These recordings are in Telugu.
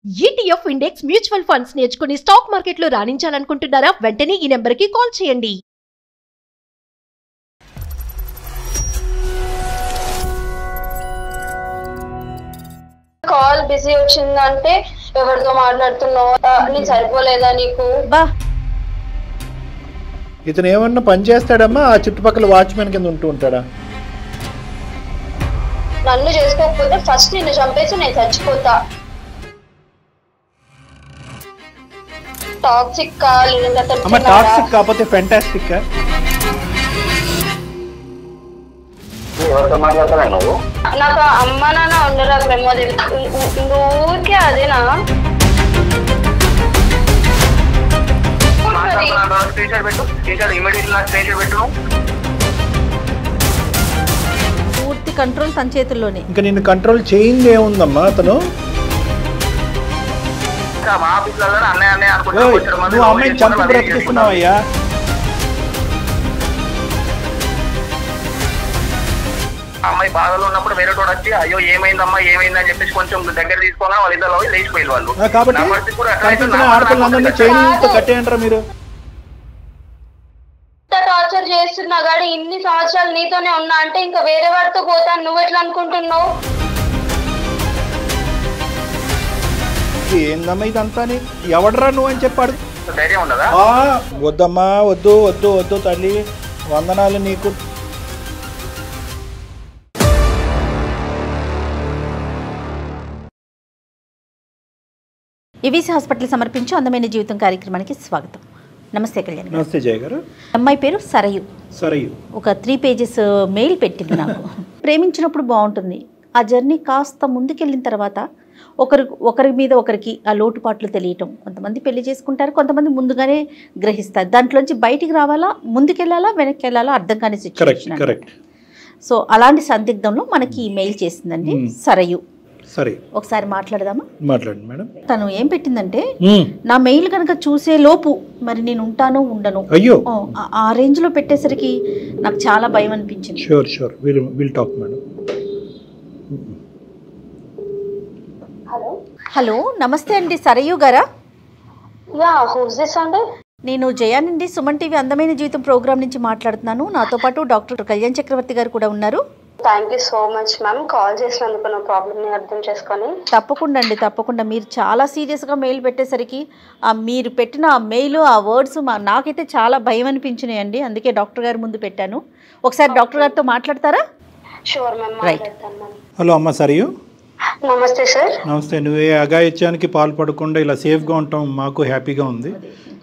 ETF ఇండెక్స్ మ్యూచువల్ ఫండ్స్ నేర్చుకుని స్టాక్ మార్కెట్లో రాణించాలనుకుంటున్నారా? వెంటనే ఈ నెంబర్కి కాల్ చేయండి. కాల్ బిజీ వచ్చిందంటే ఎవరితో మాట్లాడుతున్నావు, నీకు సరిపోలేదా నీకు? ఇతను ఏమన్నా పని చేస్తాడమ్మా? ఆ చుట్టుపక్కల వాచ్మెన్ కింద ఉంటూ ఉంటాడా? నన్ను చేసుకోకపోతే ఫస్ట్ నిన్ను చంపేసి నేను చచ్చిపోతా. టాక్సిక్ టాక్సిక్ కాకపోతే ఫెంటాస్టిక్. నాకు అమ్మ నాన్న ఉండరా ప్రమోదేవి? ఊరికే అదేనా? పూర్తి కంట్రోల్ తన చేతుల్లోనే. ఇంకా నిన్ను కంట్రోల్ చేయింది ఏముందమ్మా అతను? నువ్వు అమ్మాయిని చంపి బ్రతికిస్తున్నావయ్యా. అమ్మాయి బాధలో ఉన్నప్పుడు వేరే తోడు వచ్చి అయ్యో ఏమైందమ్మా ఏమైందని చెప్పేసి కొంచెం దగ్గర తీసుకోగా వాళ్ళిద్దరు లేచిపోయి వాళ్ళు. మీరు టార్చర్ చేస్తున్నా గాడి ఇన్ని సంవత్సరాలు నీతోనే ఉన్నా అంటే ఇంకా వేరే వాడితో పోతాను నువ్వు ఎట్లా అనుకుంటున్నావు? ఏందమ్మా ఇదంతా? ఎవడరా నువ్వు అని చెప్పాడు. ధైర్యం ఉండదా? వద్దమ్మా, వద్దు వద్దు వద్దు తల్లి, వందనాలు నీకు. ఈవీసీ హాస్పిటల్ సమర్పించు అందమైన జీవితం కార్యక్రమానికి స్వాగతం. నమస్తే కళ్యాణ్. నమస్తే జయ గారు. అమ్మాయి పేరు సరయు. సరయు ఒక 3 pages మెయిల్ పెట్టింది నాకు. ప్రేమించినప్పుడు బాగుంటుంది, ఆ జర్నీ కాస్త ముందుకెళ్ళిన తర్వాత ఒకరి మీద ఒకరికి ఆ లోటుపాట్లు తెలియటం. కొంతమంది పెళ్లి చేసుకుంటారు, కొంతమంది ముందుగానే గ్రహిస్తారు. దాంట్లోంచి బయటికి రావాలా, ముందుకెళ్ళాలా, వెనక్కి వెళ్ళాలా అర్థం కాని సిచ్యువేషన్. సో అలాంటి సందిగ్ధంలో మనకి మెయిల్ చేసిందండి సరయు. సరే, ఒకసారి మాట్లాడదామా? మాట్లాడండి మేడం. తను ఏం పెట్టిందంటే, నా మెయిల్ కనుక చూసే లోపు మరి నేను ఉంటానో ఉండను. అయ్యో, ఆ రేంజ్ లో పెట్టేసరికి నాకు చాలా భయం అనిపించింది. Sure sure will talk madam. Hello, నమస్తే అండి సరయు గారా? అండి, నేను జయా నుండి సుమన్ టీవీ అందమైన జీవితం ప్రోగ్రామ్ నుంచి మాట్లాడుతున్నాను. నాతో పాటు డాక్టర్ కళ్యాణ్ చక్రవర్తి గారు కూడా ఉన్నారు. Thank you so much ma'am, call చేసినందుకు నా ప్రాబ్లమ్ని అర్థం చేసుకొని. తప్పకుండా అండి, తప్పకుండా. మీరు చాలా సీరియస్గా మెయిల్ పెట్టేసరికి మీరు పెట్టిన ఆ మెయిల్, ఆ వర్డ్స్ నాకైతే చాలా భయం అనిపించినాయండి. అందుకే డాక్టర్ గారి ముందు పెట్టాను. ఒకసారి డాక్టర్ గారితో మాట్లాడతారా? షూర్ మ్యామ్, మాట్లాడతాను మ్యామ్. హలో అమ్మ సరియు. నమస్తే సార్. నమస్తే. నువ్వే అఘాయిత్యానికి పాల్పడకుండా ఇలా సేఫ్గా ఉంటాం మాకు హ్యాపీగా ఉంది.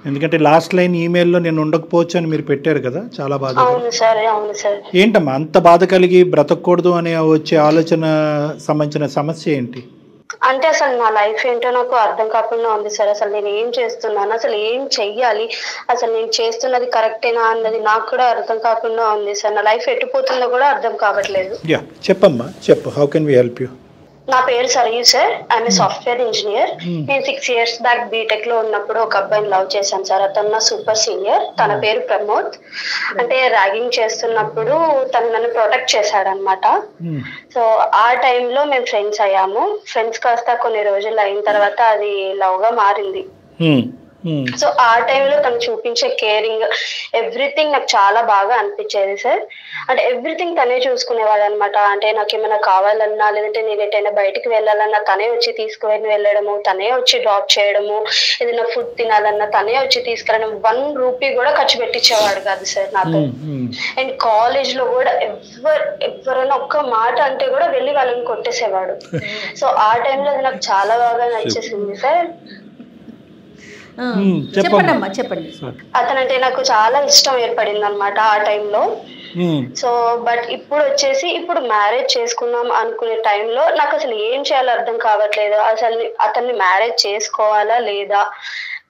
ఎందుకంటే లాస్ట్ లైన్ ఈమెయిల్లో నేను ఉండకపోవచ్చు అని మీరు పెట్టారు కదా, చాలా బాధ. అవును సార్, అవును సార్. ఏంటమ్మా అంత బాధ కలిగి బ్రతకూడదు అనే వచ్చే ఆలోచన సంబంధించిన సమస్య ఏంటి? అంటే అసలు నా లైఫ్ ఏంటో నాకు అర్థం కాకుండా ఉంది సార్. అసలు నేను ఏం చేస్తున్నాను, అసలు ఏం చెయ్యాలి, అసలు నేను చేస్తున్నది కరెక్టేనా అన్నది నాకు కూడా అర్థం కాకుండా ఉంది సార్. నా లైఫ్ ఎట్టుపోతుందో కూడా అర్థం కావట్లేదు. యా, చెప్పమ్మా, చెప్పు. How can we help you? నా పేరు Sarayu sir, I'm software engineer. నేను 6 years బ్యాక్ బీటెక్ లో ఉన్నప్పుడు ఒక అబ్బాయిని లవ్ చేశాను సార్. అతను నా సూపర్ సీనియర్, తన పేరు ప్రమోద్. అంటే ర్యాగింగ్ చేస్తున్నప్పుడు తను నన్ను ప్రొటెక్ట్ చేశాడనమాట. సో ఆ టైంలో మేము ఫ్రెండ్స్ అయ్యాము. ఫ్రెండ్స్ కాస్త కొన్ని రోజులు అయిన తర్వాత అది లవ్ గా మారింది. సో ఆ టైంలో తను చూపించే కేరింగ్, ఎవ్రీథింగ్ నాకు చాలా బాగా అనిపించేది సార్. అంటే ఎవ్రీథింగ్ తనే చూసుకునేవాడు అనమాట. అంటే నాకు ఏమైనా కావాలన్నా, లేదంటే నేను ఎటైనా బయటికి వెళ్ళాలన్నా తనే వచ్చి తీసుకుని వెళ్ళడము, తనే వచ్చి డ్రాప్ చేయడము, ఏదైనా ఫుడ్ తినాలన్నా తనే వచ్చి తీసుకెళ్ళడం. 1 rupee కూడా ఖర్చు పెట్టించేవాడు కాదు సార్ నాతో. అండ్ కాలేజ్ లో కూడా ఎవరైనా ఒక్క మాట అంటే కూడా వెళ్ళి వాళ్ళని కొట్టేసేవాడు. సో ఆ టైంలో అది నాకు చాలా బాగా నచ్చేసింది సార్. చెప్పండి చెప్పండి. అతనంటే నాకు చాలా ఇష్టం ఏర్పడింది అనమాట ఆ టైంలో. సో బట్ ఇప్పుడు వచ్చేసి ఇప్పుడు మ్యారేజ్ చేసుకుందాం అనుకునే టైంలో నాకు అసలు ఏం చేయాలో అర్థం కావట్లేదు. అసలు అతన్ని మ్యారేజ్ చేసుకోవాలా లేదా,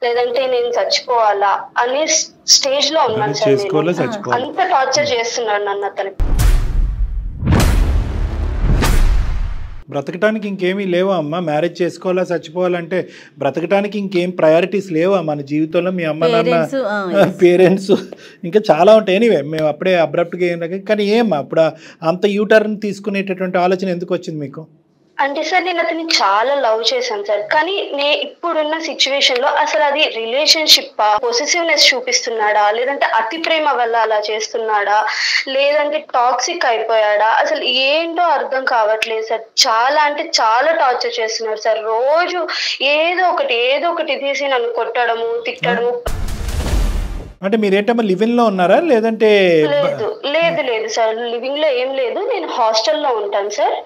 లేదంటే నేను చచ్చిపోవాలా అనే స్టేజ్ లో ఉన్నాను సార్. అంత టార్చర్ చేస్తున్నాడు నన్ను అతను. బ్రతకటానికి ఇంకేమీ లేవా అమ్మ? మ్యారేజ్ చేసుకోవాలా, చచ్చిపోవాలంటే బ్రతకటానికి ఇంకేం ప్రయారిటీస్ లేవా మన జీవితంలో? మీ అమ్మ నాన్న, పేరెంట్స్, ఇంకా చాలా ఉంటాయి. ఎనీవే, మేము అప్పుడే అబ్రప్ట్గా కానీ ఏమమ్మా అప్పుడు అంత యూటర్న్ తీసుకునేటటువంటి ఆలోచన ఎందుకు వచ్చింది మీకు? అంటే సార్ నేను అతన్ని చాలా లవ్ చేశాను సార్, కానీ ఇప్పుడున్న సిచ్యువేషన్ లో అసలు అది రిలేషన్షిప్ పొసెసివ్నెస్ చూపిస్తున్నాడా, లేదంటే అతి ప్రేమ వల్ల అలా చేస్తున్నాడా, లేదంటే టాక్సిక్ అయిపోయాడా, అసలు ఏంటో అర్థం కావట్లేదు సార్. చాలా అంటే చాలా టార్చర్ చేస్తున్నారు సార్. రోజు ఏదో ఒకటి తీసి నన్ను కొట్టడము, తిట్టడము. అంటే మీరేంటమ్మా లివింగ్ లో ఉన్నారా లేదంటే? లేదు సార్, లివింగ్ లో ఏం లేదు, నేను హాస్టల్లో ఉంటాను సార్.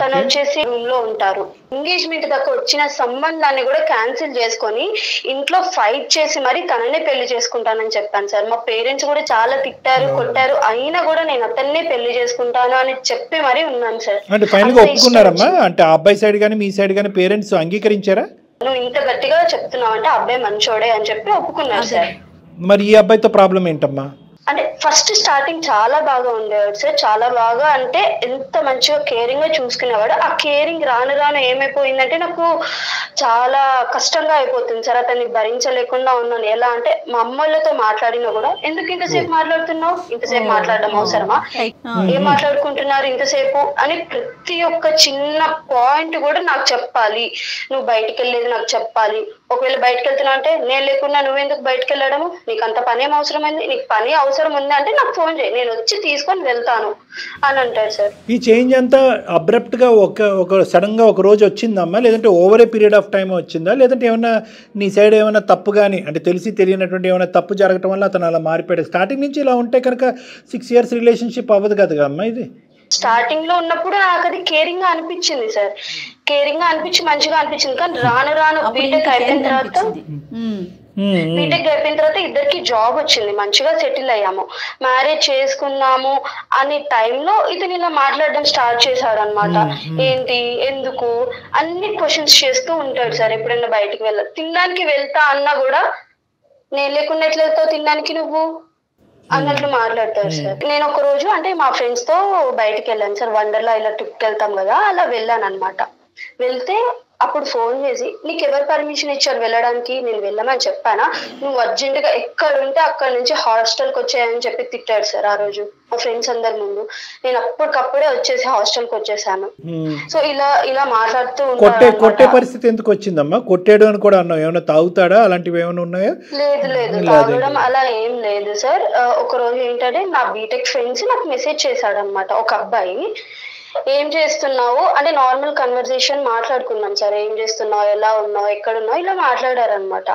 తను వచ్చేసి రూమ్ లో ఉంటారు. ఎంగేజ్మెంట్ దాకా వచ్చిన సంబంధాన్ని కూడా క్యాన్సిల్ చేసుకొని ఇంట్లో ఫైట్ చేసి మరి తననే పెళ్లి చేసుకుంటానని చెప్పాను సార్. మా పేరెంట్స్ కూడా చాలా తిట్టారు, కొట్టారు, అయినా కూడా నేను అతన్నే పెళ్లి చేసుకుంటాను అని చెప్పి మరీ ఉన్నాను సార్. అంటే ఫైనల్ గా ఒప్పుకున్నారమ్మా? అంటే ఆ అబ్బాయి సైడ్ గానీ మీ సైడ్ గానీ పేరెంట్స్ అంగీకరించారా? నువ్వు ఇంత గట్టిగా చెప్తున్నావు అంటే అబ్బాయి మంచోడే అని చెప్పి ఒప్పుకున్నారు సార్. మరి ఈ అబ్బాయితో ప్రాబ్లం ఏంటమ్మా? అంటే ఫస్ట్ స్టార్టింగ్ చాలా బాగా ఉండేవాడు సార్, చాలా బాగా, అంటే ఎంత మంచిగా కేరింగ్ గా చూసుకునేవాడు. ఆ కేరింగ్ రాను రాను ఏమైపోయిందంటే నాకు చాలా కష్టంగా అయిపోతుంది సార్. అతన్ని భరించలేకుండా ఉన్నాను. ఎలా అంటే మా అమ్మలతో మాట్లాడినా కూడా, ఎందుకు ఇంతసేపు మాట్లాడుతున్నావు, ఇంతసేపు మాట్లాడడం అవసరమా, ఏం మాట్లాడుకుంటున్నారు ఇంతసేపు అని ప్రతి ఒక్క చిన్న పాయింట్ కూడా నాకు చెప్పాలి. నువ్వు బయటికి వెళ్ళేది నాకు చెప్పాలి. ఒకవేళ బయటకు వెళ్తున్నా అంటే నేను లేకుండా నువ్వెందుకు బయటకు వెళ్ళడము, నీకు అంత పని ఏం అవసరమైంది, నీకు పని అవసరం ఉంది అంటే నాకు ఫోన్ చేయి, నేను వచ్చి తీసుకొని వెళ్తాను అని అంటారు సార్. ఈ చేంజ్ అంతా అబ్రప్ట్ గా ఒక సడన్ గా ఒక రోజు వచ్చిందమ్మా, లేదంటే over a period of time వచ్చిందా, లేదంటే ఏమన్నా నీ సైడ్ ఏమైనా తప్పు కానీ, అంటే తెలిసి తెలియనటువంటి ఏమైనా తప్పు జరగటం వల్ల అతను అలా మారిపోయాడు? స్టార్టింగ్ నుంచి ఇలా ఉంటే కనుక 6 years రిలేషన్షిప్ అవ్వదు కదా అమ్మా ఇది. స్టార్టింగ్ లో ఉన్నప్పుడు నాకు అది కేరింగ్ గా అనిపించింది సార్, కేరింగ్ గా అనిపించి మంచిగా అనిపించింది. కానీ రాను రాను బీటెక్ అయిపోయిన తర్వాత ఇద్దరికి జాబ్ వచ్చింది, మంచిగా సెటిల్ అయ్యాము, మ్యారేజ్ చేసుకున్నాము అనే టైంలో ఇతను ఇలా మాట్లాడడం స్టార్ట్ చేశాడు అనమాట. ఏంటి, ఎందుకు, అన్ని క్వశ్చన్స్ చేస్తూ ఉంటాడు సార్. ఎప్పుడైనా బయటకు తినడానికి వెళ్తా అన్నా కూడా, నేను లేకుండా ఎట్లా వెళ్తావు తినడానికి నువ్వు అన్నట్లు మాట్లాడతారు సార్. నేను ఒక రోజు అంటే మా ఫ్రెండ్స్ తో బయటకు వెళ్ళాను సార్, వండర్లా ఇలా ట్రిప్కి వెళ్తాం కదా, అలా వెళ్ళాను అనమాట. వెళ్తే అప్పుడు ఫోన్ చేసి, నీకు ఎవరు పర్మిషన్ ఇచ్చారు వెళ్ళడానికి, నేను వెళ్ళమని చెప్పానా, నువ్వు అర్జెంట్ గా ఎక్కడుంటే అక్కడ నుంచి హాస్టల్కి వచ్చాయని చెప్పి తిట్టాడు సార్ ఆ రోజు మా ఫ్రెండ్స్ అందరి ముందు. నేను అప్పటికప్పుడే వచ్చేసి హాస్టల్కి వచ్చేసాను. సో ఇలా మాట్లాడుతూ కొట్టే పరిస్థితి ఎందుకు వచ్చిందమ్మా? కొట్టాడు అని కూడా అన్నావు, ఏమైనా తాగుతాడా, అలాంటివి ఏమైనా ఉన్నాయా? లేదు, తాగడం అలా ఏం లేదు సార్. ఒక రోజు ఏంటంటే నా బీటెక్ ఫ్రెండ్స్ నాకు మెసేజ్ చేశాడు అనమాట, ఒక అబ్బాయి, ఏం చేస్తున్నావు అంటే నార్మల్ కన్వర్సేషన్ మాట్లాడుకున్నాం సార్. ఏం చేస్తున్నావు, ఎలా ఉన్నావు, ఎక్కడున్నావు, ఇలా మాట్లాడారనమాట.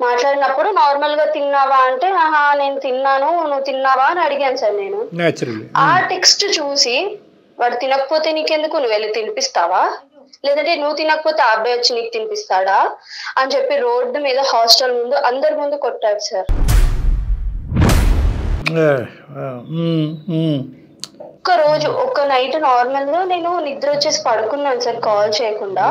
మాట్లాడినప్పుడు నార్మల్ గా తిన్నావా అంటే, ఆహా నేను తిన్నాను, నువ్వు తిన్నావా అని అడిగాను సార్ నేను. ఆ టెక్స్ట్ చూసి, వాడు తినకపోతే నీకెందుకు, నువ్వు వెళ్ళి తినిపిస్తావా, లేదంటే నువ్వు తినకపోతే ఆ అబ్బాయి వచ్చి నీకు తినిపిస్తాడా అని చెప్పి రోడ్డు మీద హాస్టల్ ముందు అందరి ముందు కొట్టాడు సార్. ఒక్క రోజు ఒక నైట్ నార్మల్ గా నేను నిద్ర వచ్చేసి పడుకున్నాను సార్ కాల్ చేయకుండా.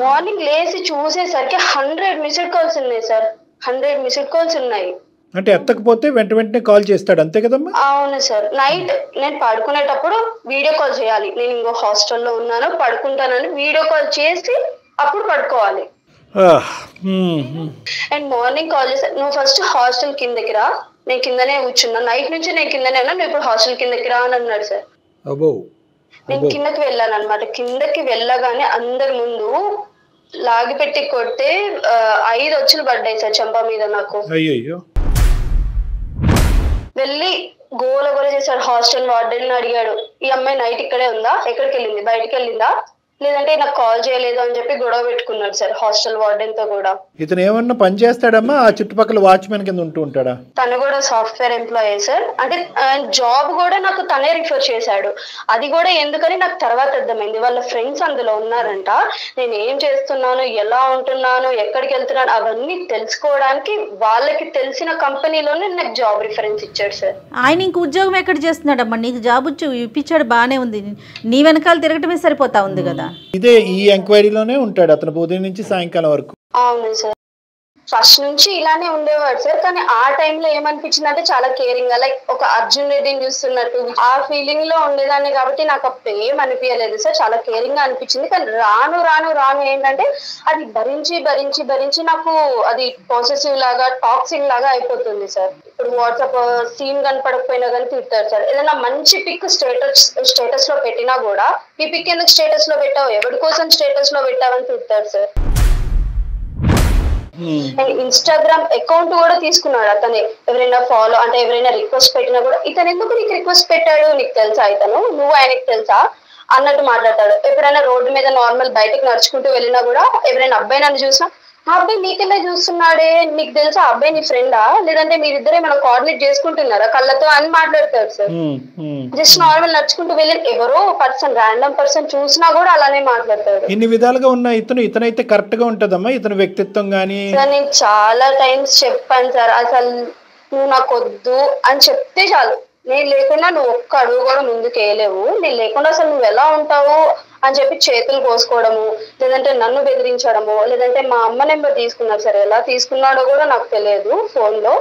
మార్నింగ్ లేచి చూసేసరికి 100 మిస్డ్ కాల్స్ ఉన్నాయి సార్, 100 మిస్డ్ కాల్స్ ఉన్నాయి. అంటే ఎత్తకపోతే వెంటనే కాల్ చేస్తాడు అంతే కదమ్మా? అవును సార్. నైట్ నేను పడుకునేటప్పుడు వీడియో కాల్ చేయాలి, నేను ఇంకో హాస్టల్లో ఉన్నాను పడుకుంటానని వీడియో కాల్ చేసి అప్పుడు పడుకోవాలి. అండ్ మార్నింగ్ కాల్ చేసి, నువ్వు ఫస్ట్ హాస్టల్ కిందకి రా, నేను కిందనే కూర్చున్నా, నైట్ నుంచి నేను కిందనే ఉన్నా, నువ్వు ఇప్పుడు హాస్టల్ కిందకి రా అని అన్నాడు సార్. నేను కిందకి వెళ్ళాను అనమాట. కిందకి వెళ్ళగానే అందరి ముందు లాగి పెట్టి కొడితే 5 వచ్చులు పడ్డాయి సార్ చెంప మీద నాకు. వెళ్ళి గోల చేశాడు. హాస్టల్ వార్డెన్ అడిగాడు, ఈ అమ్మాయి నైట్ ఇక్కడే ఉందా, ఎక్కడికి వెళ్ళింది, బయటకు వెళ్ళిందా, లేదంటే నాకు కాల్ చేయలేదు అని చెప్పి గొడవ పెట్టుకున్నాడు సార్ హాస్టల్ వార్డెన్ తో కూడా. ఇతను ఏమన్నా పని చేస్తాడమ్మా, ఆ చుట్టుపక్కల వాచ్మెన్ కింద ఉంటూ ఉంటాడా? తను కూడా సాఫ్ట్వేర్ ఎంప్లాయీ సార్. అంటే జాబ్ కూడా నాకు తనే రిఫర్ చేశాడు. అది కూడా ఎందుకని నాకు తర్వాత అర్థమైంది, వాళ్ళ ఫ్రెండ్స్ అందులో ఉన్నారంట. నేను ఏం చేస్తున్నాను, ఎలా ఉంటున్నాను, ఎక్కడికి వెళ్తున్నాను అవన్నీ తెలుసుకోవడానికి వాళ్ళకి తెలిసిన కంపెనీలోనే నాకు జాబ్ రిఫరెన్స్ ఇచ్చాడు సార్. ఆయన ఇంక ఉద్యోగం ఎక్కడ చేస్తున్నాడమ్మా, నీకు జాబ్ ఇప్పించాడు బాగానే ఉంది, నీ వెనకాల తిరగటమే సరిపోతా ఉంది కదా. ఇదే ఈ ఎంక్వైరీలోనే ఉంటాడు అతను ఉదయం నుంచి సాయంకాలం వరకు. అవును సార్. ఫస్ట్ నుంచి ఇలానే ఉండేవాడు సార్. కానీ ఆ టైంలో ఏమనిపించింది అంటే చాలా కేరింగ్ గా, లైక్ ఒక అర్జున్ రెడ్డిని చూస్తున్నట్టు ఆ ఫీలింగ్ లో ఉండేదాన్ని. కాబట్టి నాకు అప్పుడు ఏం అనిపించలేదు సార్, చాలా కేరింగ్ గా అనిపించింది. కానీ రాను రాను రాను ఏంటంటే అది భరించి భరించి భరించి నాకు అది పాసెసివ్ లాగా, టాక్సింగ్ లాగా అయిపోతుంది సార్. ఇప్పుడు వాట్సాప్ సీన్ కనపడకపోయినా కానీ తిడతారు సార్. ఏదైనా మంచి పిక్ స్టేటస్ లో పెట్టినా కూడా ఈ పిక్ ఎందుకు స్టేటస్ లో పెట్టావు, ఎవరి కోసం స్టేటస్ లో పెట్టావని తిడతారు సార్. ఇన్స్టాగ్రామ్ అకౌంట్ కూడా తీసుకున్నాడు అతనే. ఎవరైనా ఫాలో అంటే ఎవరైనా రిక్వెస్ట్ పెట్టినా కూడా ఇతను ఎందుకు నీకు రిక్వెస్ట్ పెట్టాడు, నీకు తెలుసా, ఇతను నువ్వు ఆయనకి తెలుసా అన్నట్టు మాట్లాడతాడు. ఎప్పుడైనా రోడ్డు మీద నార్మల్ బయటకు నడుచుకుంటూ వెళ్ళినా కూడా ఎవరైనా అబ్బాయి నన్ను చూసినా, ఆ అబ్బాయి నీకెలా చూస్తున్నాడే, నీకు తెలుసా అబ్బాయి నీ ఫ్రెండా, లేదంటే మీరిద్దరే మనం కోఆర్డినేట్ చేసుకుంటున్నారా కళ్ళతో అని మాట్లాడతాడు సార్. జస్ట్ నార్మల్ నడుచుకుంటూ వెళ్ళి ఎవరో పర్సన్, ర్యాండమ్ పర్సన్ చూసినా కూడా అలానే మాట్లాడతాడు. ఇన్ని విధాలుగా ఉన్న ఇతనైతే కరెక్ట్ గా ఉంటదమ్మా, ఇతని వ్యక్తిత్వం గానీ. నేను చాలా టైమ్స్ చెప్పాను సార్, అసలు నువ్వు నాకు వద్దు అని చెప్తే చాలు, నేను లేకుండా నువ్వు ఒక్క అడుగు కూడా ముందుకు వేయలేవు, నేను లేకుండా అసలు నువ్వు ఎలా ఉంటావు అని చెప్పి చేతులు కోసుకోవడము, లేదంటే నన్ను బెదిరించడము, లేదంటే మా అమ్మ నెంబర్ తీసుకున్నారు సార్. ఎలా తీసుకున్నాడో కూడా నాకు తెలియదు. ఫోన్ లో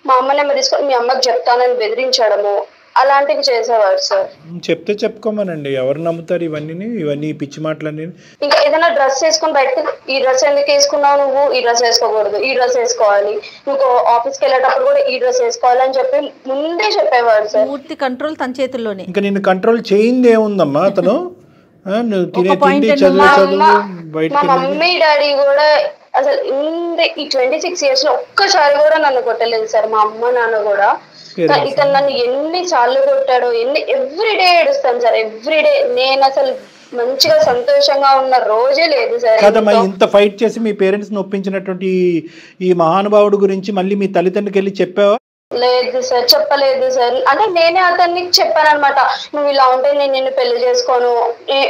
మా అమ్మ నెంబర్ తీసుకొని మీ అమ్మకి చెప్తానని బెదిరించడము, అలాంటివి చేసేవాడు సార్. చెప్తే చెప్పుకోమనండి, ఎవరు నమ్ముతారు ఇవన్నీ పిచ్చి మాటలన్నీ. ఇంకా ఏదైనా డ్రెస్ వేసుకొని బయటకు, ఈ డ్రెస్ ఎందుకు వేసుకున్నావు నువ్వు, ఈ డ్రెస్ వేసుకోకూడదు, ఈ డ్రెస్ వేసుకోవాలి, నువ్వు ఆఫీస్కి వెళ్ళేటప్పుడు కూడా ఈ డ్రెస్ వేసుకోవాలి అని చెప్పి ముందే చెప్పేవాడు సార్. పూర్తి కంట్రోల్ తన చేతుల్లోనే. ఇంకా నిన్ను కంట్రోల్ చేయింది ఏముందమ్మా అతను? నువ్వు తినే తిండి, చదువు మా మమ్మీ డాడీ కూడా అసలు ఈ 26 years లో ఒక్కసారి కూడా నన్ను కొట్టలేదు సార్. మా అమ్మ నాన్న కూడా. ఇతను నన్ను ఎన్ని సార్లు కొట్టాడో, ఎవ్రీడే ఏడుస్తాను సార్, ఎవ్రీడే. నేను అసలు మంచిగా సంతోషంగా ఉన్న రోజే లేదు సార్. కదమ్మా, ఇంత ఫైట్ చేసి మీ పేరెంట్స్ ని ఒప్పించినటువంటి ఈ మహానుభావుడు గురించి మళ్ళీ మీ తల్లిదండ్రులకి వెళ్ళి చెప్పావా? లేదు సార్, చెప్పలేదు సార్. అంటే నేనే అతన్ని చెప్పాను అనమాట, నువ్వు ఇలా ఉంటే నేను నిన్ను పెళ్లి చేసుకోను,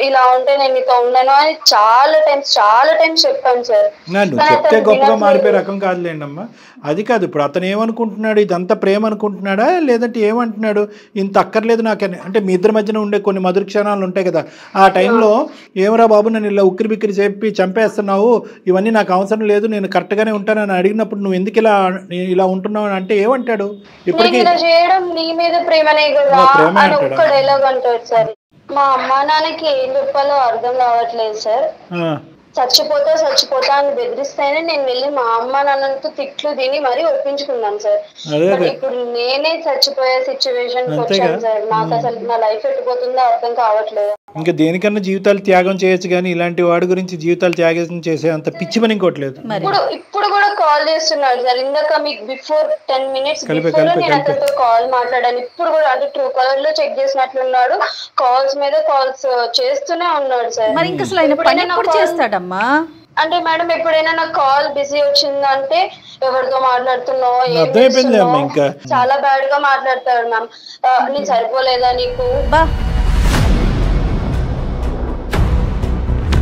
ఇలా ఉంటే నేను నీతో ఉండను అని చాలా టైమ్స్ చెప్పాను సార్. నువ్వు చెప్తే గొప్పగా మారిపోయే రకం కాదులేండి అమ్మా. అది కాదు, ఇప్పుడు అతను ఏమనుకుంటున్నాడు, ఇదంతా ప్రేమ అనుకుంటున్నాడా, లేదంటే ఏమంటున్నాడు, ఇంత అక్కర్లేదు నాకని. అంటే మీ ఇద్దరి మధ్యన ఉండే కొన్ని మధుర క్షణాలు ఉంటాయి కదా, ఆ టైంలో ఏమరా బాబు నన్ను ఇలా ఉక్కిరి బిక్కిరి చెప్పి చంపేస్తున్నావు, ఇవన్నీ నాకు అవసరం లేదు, నేను కరెక్ట్గానే ఉంటానని అడిగినప్పుడు నువ్వు ఎందుకు ఇలా ఉంటున్నావు అని అంటే ఏమంటాడు? ఇప్పటికీ చేయడం నీ మీద ప్రేమనే కదా అని ఒక్క డైలాగ్ అంటాడు సార్. మా అమ్మా నాన్నకి ఏం చెప్పాలో అర్థం కావట్లేదు సార్. చచ్చిపోతా అని బెదిరిస్తేనే నేను వెళ్ళి మా అమ్మ నాన్నతో తిట్లు తిని మరీ ఒప్పించుకున్నాను సార్. ఇప్పుడు నేనే చచ్చిపోయే సిచ్యువేషన్ వచ్చాను సార్. నాకు అసలు నా లైఫ్ ఎట్టుపోతుందో అర్థం కావట్లేదు. ఇంకా దేనికన్నా జీవితాలు త్యాగం చేయొచ్చు, కానీ ఇలాంటి వాడి గురించి జీవితాలు త్యాగం చేసే అంత పిచ్చి పని ఇంకోట్లేదు. ఇప్పుడు కూడా కాల్ చేస్తున్నాడు సార్. ఇందాక మీకు బిఫోర్ 10 minutes బిఫోర్ నేను అతనితో కాల్ మాట్లాడాను. ఇప్పుడు కూడా అంటే ట్రూ కాలర్ లో చెక్ చేసినట్లున్నాడు, కాల్స్ మీద కాల్స్ చేస్తూనే ఉన్నాడు సార్. మరి ఇంకా అసలు ఆయన పని ఎప్పుడు చేస్తాడమ్మా? అంటే మేడం ఎప్పుడైనా నాకు కాల్ బిజీ వచ్చిందంటే ఎవరితో మాట్లాడుతున్నావు, ఇంకా చాలా బ్యాడ్ గా మాట్లాడతాడు మ్యామ్. నేను సరిపోలేదా నీకు?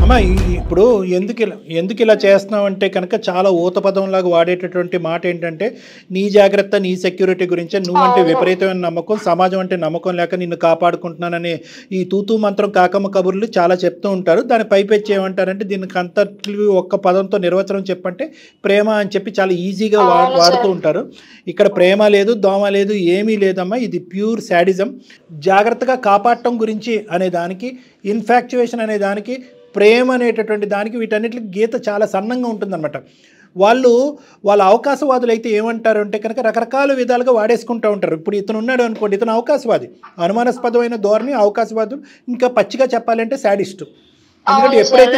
అమ్మా ఇప్పుడు ఎందుకు ఇలా చేస్తున్నావు అంటే కనుక చాలా ఊతపదంలాగా వాడేటటువంటి మాట ఏంటంటే నీ జాగ్రత్త, నీ సెక్యూరిటీ గురించే. నువ్వంటే విపరీతమైన నమ్మకం, సమాజం అంటే నమ్మకం లేక నిన్ను కాపాడుకుంటున్నానని ఈ తూతూ మంత్రం కాకమ్మ కబుర్లు చాలా చెప్తూ ఉంటారు. దాని పైపెచ్చి ఏమంటారంటే దీనికి అంతటి ఒక్క పదంతో నిర్వచనం చెప్పంటే ప్రేమ అని చెప్పి చాలా ఈజీగా వాడుతూ ఉంటారు. ఇక్కడ ప్రేమ లేదు, దోమ లేదు, ఏమీ లేదమ్మా. ఇది ప్యూర్ శాడిజం. జాగ్రత్తగా కాపాడటం గురించి అనే దానికి, ఇన్ఫాక్చువేషన్ అనే దానికి, ప్రేమ అనేటటువంటి దానికి, వీటన్నిటికి గీత చాలా సన్నంగా ఉంటుందన్నమాట. వాళ్ళ అవకాశవాదులు అయితే ఏమంటారు అంటే కనుక రకరకాల విధాలుగా వాడేసుకుంటూ ఉంటారు. ఇప్పుడు ఇతను ఉన్నాడు అనుకోండి, ఇతను అవకాశవాది, అనుమానాస్పదమైన ధోరణి అవకాశవాదులు, ఇంకా పచ్చిగా చెప్పాలంటే శాడిస్టు. ఎందుకంటే ఎప్పుడైతే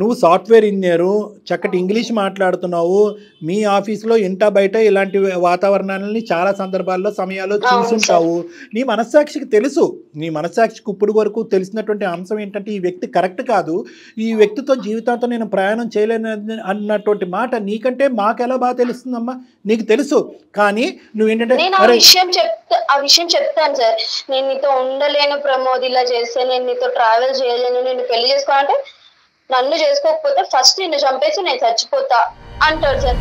నువ్వు సాఫ్ట్వేర్ ఇంజనీరు, చక్కటి ఇంగ్లీష్ మాట్లాడుతున్నావు, మీ ఆఫీస్లో ఇంటా బయట ఇలాంటి వాతావరణాలని చాలా సందర్భాల్లో సమయాల్లో చూసుంటావు. నీ మనస్సాక్షికి తెలుసు, నీ మనస్సాక్షికి ఇప్పుడు వరకు తెలిసినటువంటి అంశం ఏంటంటే ఈ వ్యక్తి కరెక్ట్ కాదు, ఈ వ్యక్తితో జీవితాంతం నేను ప్రయాణం చేయలేను అన్నటువంటి మాట నీకంటే మాకెలా బాగా తెలుస్తుందమ్మా? నీకు తెలుసు, కానీ నువ్వేంటంటే ఆ విషయం చెప్తాను సార్. నేను నీతో ఉండలేను ప్రమోద్, ఇలా చేస్తే నేను నీతో ట్రావెల్ చేయలేను, నేను పెళ్లి చేసుకోవాలంటే నన్ను చేసుకోకపోతే ఫస్ట్ నిన్ను చంపేసి నేను చచ్చిపోతా అంటాడు సార్.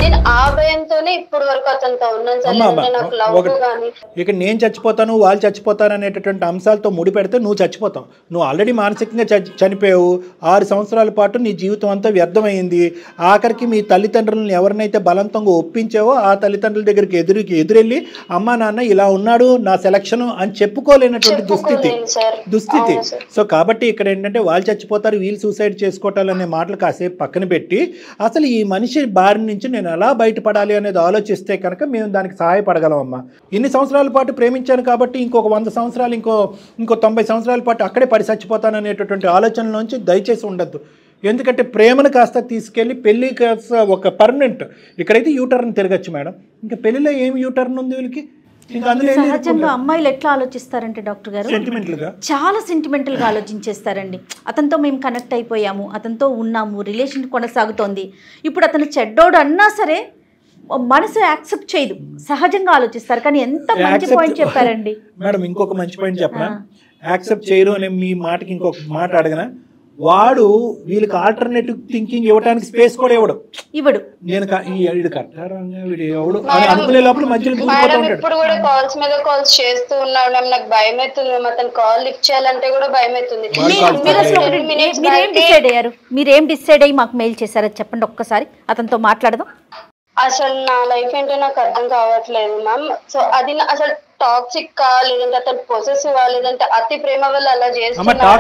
నేను ఆ భయంతోనే ఇప్పుడు వరకు అతనితో ఉన్నాను సార్. లేదంటే నాకు లవ్ కానీ ఇక నేను చచ్చిపోతాను వాళ్ళు చచ్చిపోతాను అనేటటువంటి అంశాలతో ముడిపెడితే నువ్వు చచ్చిపోతావు. నువ్వు ఆల్రెడీ మానసికంగా చనిపోయావు. 6 సంవత్సరాల పాటు నీ జీవితం అంతా వ్యర్థమైంది. ఆఖరికి మీ తల్లిదండ్రులను ఎవరినైతే బలవంతంగా ఒప్పించావో ఆ తల్లిదండ్రుల దగ్గరికి ఎదురెళ్ళి అమ్మా నాన్న ఇలా ఉన్నాడు నా సెలక్షన్ అని చెప్పుకోలేనటువంటి దుస్థితి. సో కాబట్టి ఇక్కడ ఏంటంటే వాళ్ళు చచ్చిపోతారు వీళ్ళు సూసైడ్ చేసుకోవటాలనే మాటలు కాసేపు పక్కన పెట్టి అసలు ఈ మనిషి బారి నుంచి నేను ఎలా బయటపడాలి అనేది ఆలోచిస్తే కనుక మేము దానికి సహాయపడగలమమ్మా. ఇన్ని సంవత్సరాల పాటు ప్రేమించాను కాబట్టి ఇంకొక 100 సంవత్సరాలు ఇంకో 90 సంవత్సరాల పాటు అక్కడే పడి చచ్చిపోతాను అనేటటువంటి ఆలోచనలోంచి దయచేసి ఉండద్దు. ఎందుకంటే ప్రేమను కాస్త తీసుకెళ్ళి పెళ్ళి కాస్త ఒక పర్మనెంట్. ఇక్కడైతే యూటర్న్ తిరగచ్చు మేడం. ఇంకా పెళ్ళిలో ఏం యూటర్న్ ఉంది వీళ్ళకి? సహజంగా అమ్మాయిలు ఎట్లా ఆలోచిస్తారంటే డాక్టర్ గారు చాలా సెంటిమెంటల్ గా ఆలోచించేస్తారండి. అతనితో మేము కనెక్ట్ అయిపోయాము, అతనితో ఉన్నాము, రిలేషన్ కొనసాగుతోంది, ఇప్పుడు అతను చెడ్డోడు అన్నా సరే మనసు యాక్సెప్ట్ చేయదు, సహజంగా ఆలోచిస్తారు. కానీ ఎంత మంచి పాయింట్ చెప్పారండి మేడం. ఇంకొక మంచి పాయింట్ చెప్పనా? యాక్సెప్ట్ చేయరు అనే మీ మాటకి ఇంకొక మాట అడగనా? వాడు వీళ్ళకి ఆల్టర్నేటివ్ థింకింగ్ ఇవ్వడానికి స్పేస్ కూడా ఇవ్వడు. నేను అనుకునే లోపల మధ్యలో ఇప్పుడు కూడా కాల్స్ మీద కాల్స్ చేస్తూ ఉన్నాడు. నాకు భయం అవుతుంది. అతను కాల్ లిఫ్ట్ చేయాలంటే కూడా భయం అవుతుంది. మీరేం డిసైడ్ అయ్యి మాకు మెయిల్ చేశారో చెప్పండి ఒక్కసారి, అతనితో మాట్లాడదాం. అసలు నా లైఫ్ ఏంటో నాకు అర్థం కావట్లేదు మ్యామ్. సో అది అసలు టాక్సిక్ కా లేదంటే అతను పొసెసివ్ లేదంటే అతి ప్రేమ వల్ల అలా చేస్తున్నా.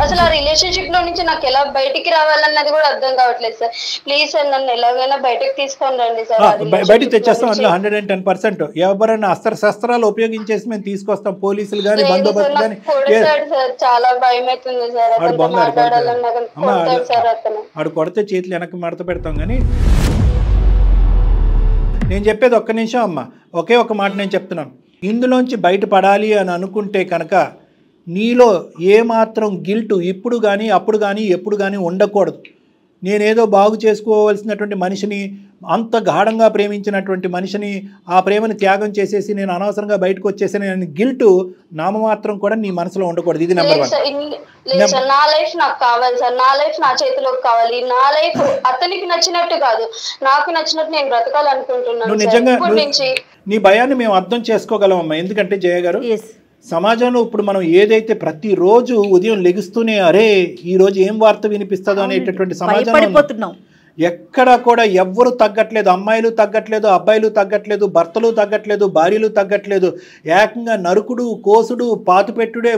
అసలు ఆ రిలేషన్షిప్ లో నుంచి నాకు ఎలా బయటికి రావాలన్నది కూడా అర్థం కావట్లేదు సార్. ప్లీజ్ సార్ నన్ను ఎలాగైనా బయటకు తీసుకొని రండి సార్. బయటకు తెచ్చేస్తాం. అందులో 110%. ఎవరైనా అస్త్ర శస్త్రాలు ఉపయోగించేసి మేము తీసుకొస్తాం. పోలీసులు కానీ బందోబస్తు కానీ. చాలా భయం అవుతుంది సార్. ఆడు కొడితే చేతులు వెనక్కి మడత పెడతాం. కానీ నేను చెప్పేది ఒక్క నిమిషం అమ్మ, ఒకే ఒక మాట నేను చెప్తున్నాను. ఇందులోంచి బయటపడాలి అని అనుకుంటే కనుక నీలో ఏమాత్రం గిల్టు ఇప్పుడు కానీ అప్పుడు కానీ ఎప్పుడు కానీ ఉండకూడదు. నేనేదో బాగు చేసుకోవాల్సినటువంటి మనిషిని, అంత గాఢంగా ప్రేమించినటువంటి మనిషిని, ఆ ప్రేమను త్యాగం చేసేసి నేను అనవసరంగా బయటకు వచ్చేసాను గిల్టు నామమాత్రం కూడా నీ మనసులో ఉండకూడదు. ఇది నెంబర్ 1. నా లైఫ్ నాకు కావాలి సార్. నా లైఫ్ నా చేతిలోకి కావాలి. నా లైఫ్ అతనికి నచ్చినట్టు కాదు, నాకు నచ్చినట్టు నేను బ్రతకాలనుకుంటున్నాను. నిజంగా నీ భయాన్ని మేము అర్థం చేసుకోగలమమ్మా. ఎందుకంటే జయ గారు, సమాజంలో ఇప్పుడు మనం ఏదైతే ప్రతిరోజు ఉదయం లెగుస్తూనే అరే ఈ రోజు ఏం వార్త వినిపిస్తుందో అనేటటువంటి సమాజంలో ఎక్కడ కూడా ఎవ్వరు తగ్గట్లేదు. అమ్మాయిలు తగ్గట్లేదు, అబ్బాయిలు తగ్గట్లేదు, భర్తలు తగ్గట్లేదు, భార్యలు తగ్గట్లేదు. ఏకంగా నరుకుడు, కోసుడు, పాతుపెట్టుడే,